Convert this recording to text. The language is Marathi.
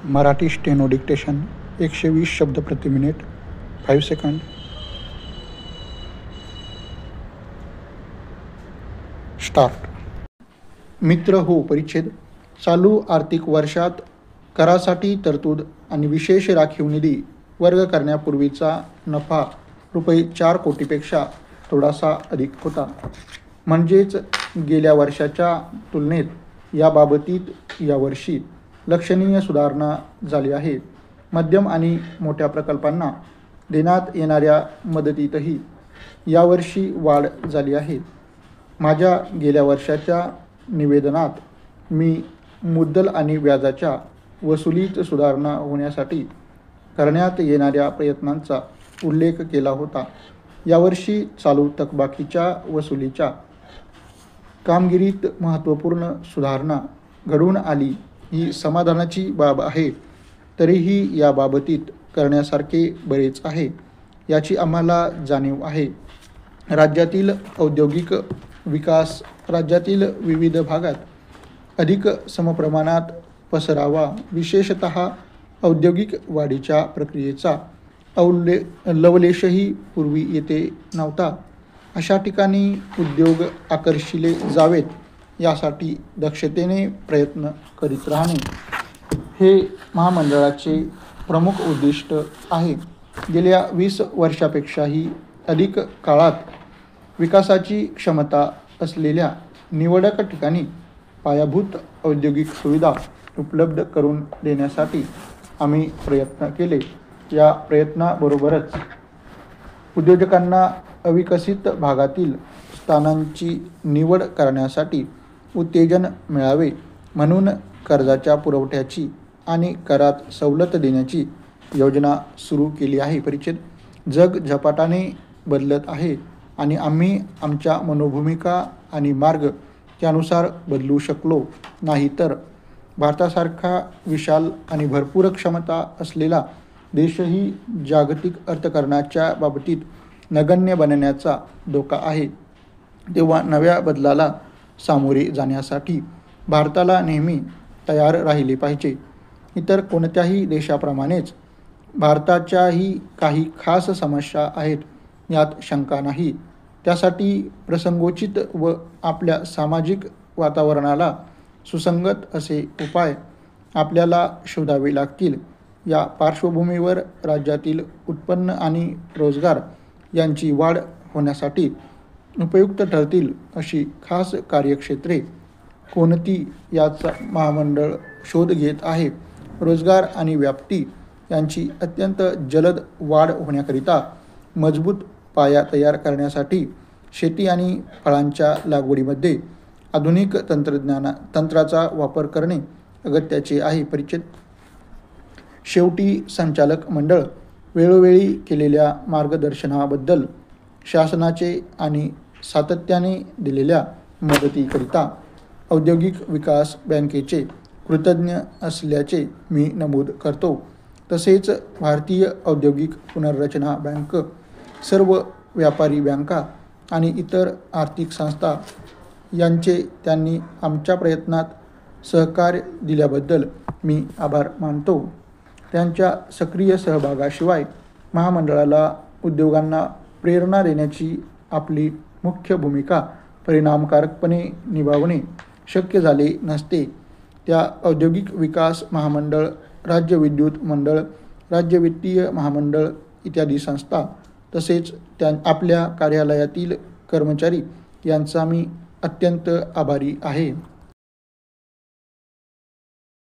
मराठी स्टेनो डिक्टेशन 120 शब्द प्रति मिनिट 5 सेकंड. स्टार्ट. मित्र हो परिच्छेद. चालू आर्थिक वर्षात करासाठी तरतूद आणि विशेष राखीव निधी वर्ग करण्यापूर्वीचा नफा ₹4 कोटीपेक्षा थोडासा अधिक होता. म्हणजेच गेल्या वर्षाच्या तुलनेत याबाबतीत यावर्षी लक्षणीय सुधारणा झाली आहे. मध्यम आणि मोठ्या प्रकल्पांना देण्यात येणाऱ्या मदतीतही यावर्षी वाढ झाली आहे. माझ्या गेल्या वर्षाच्या निवेदनात मी मुद्दल आणि व्याजाच्या वसुलीत सुधारणा होण्यासाठी करण्यात येणाऱ्या प्रयत्नांचा उल्लेख केला होता. यावर्षी चालू थकबाकीच्या वसुलीच्या कामगिरीत महत्त्वपूर्ण सुधारणा घडून आली ही समाधानाची बाब आहे. तरीही याबाबतीत करण्यासारखे बरेच आहे याची आम्हाला जाणीव आहे. राज्यातील औद्योगिक विकास राज्यातील विविध भागात अधिक समप्रमाणात पसरावा. विशेषतः औद्योगिक वाढीच्या प्रक्रियेचा लवलेशही पूर्वी येथे नव्हता. अशा ठिकाणी उद्योग आकर्षिले जावेत यासाठी दक्षतेने प्रयत्न करीत राहणे हे महामंडळाचे प्रमुख उद्दिष्ट आहे. गेल्या 20 वर्षापेक्षाही अधिक काळात विकासाची क्षमता असलेल्या निवडक ठिकाणी पायाभूत औद्योगिक सुविधा उपलब्ध करून देण्यासाठी आम्ही प्रयत्न केले. या प्रयत्नाबरोबरच उद्योजकांना अविकसित भागातील स्थानांची निवड करण्यासाठी उत्तेजन मिळावे म्हणून कर्जाच्या पुरवठ्याची आणि करात सवलत देण्याची योजना सुरू केली आहे. परिच्छेद. जग झपाट्याने बदलत आहे आणि आम्ही आमच्या मनोभूमिका आणि मार्ग त्यानुसार बदलू शकलो नाही तर भारतासारखा विशाल आणि भरपूर क्षमता असलेला देशही जागतिक अर्थकारणाच्या बाबतीत नगण्य बनण्याचा धोका आहे. तेव्हा नव्या बदलाला सामोरे जाण्यासाठी भारताला नेहमी तयार राहिले पाहिजे. इतर कोणत्याही देशाप्रमाणेच भारताच्याही काही खास समस्या आहेत यात शंका नाही. त्यासाठी प्रसंगोचित व आपल्या सामाजिक वातावरणाला सुसंगत असे उपाय आपल्याला शोधावे लागतील. या पार्श्वभूमीवर राज्यातील उत्पन्न आणि रोजगार यांची वाढ होण्यासाठी उपयुक्त ठरतील अशी खास कार्यक्षेत्रे कोणती याचा महामंडळ शोध घेत आहे. रोजगार आणि व्याप्ती यांची अत्यंत जलद वाढ होण्याकरिता मजबूत पाया तयार करण्यासाठी शेती आणि फळांच्या लागवडीमध्ये आधुनिक तंत्राचा वापर करणे अगत्याचे आहे. परिच्छेद. शेवटी संचालक मंडळ वेळोवेळी केलेल्या मार्गदर्शनाबद्दल शासनाचे आणि सातत्याने दिलेल्या मदतीकरिता औद्योगिक विकास बँकेचे कृतज्ञ असल्याचे मी नमूद करतो. तसेच भारतीय औद्योगिक पुनर्रचना बँक, सर्व व्यापारी बँका आणि इतर आर्थिक संस्था यांचे त्यांनी आमच्या प्रयत्नात सहकार्य दिल्याबद्दल मी आभार मानतो. त्यांच्या सक्रिय सहभागाशिवाय महामंडळाला उद्योगांना प्रेरणा देण्याची आपली मुख्य भूमिका परिणामकारकपणे निभावणे शक्य झाले नसते. त्या औद्योगिक विकास महामंडळ, राज्य विद्युत मंडळ, राज्य वित्तीय महामंडळ इत्यादी संस्था तसेच आपल्या कार्यालयातील कर्मचारी यांचा मी अत्यंत आभारी आहे.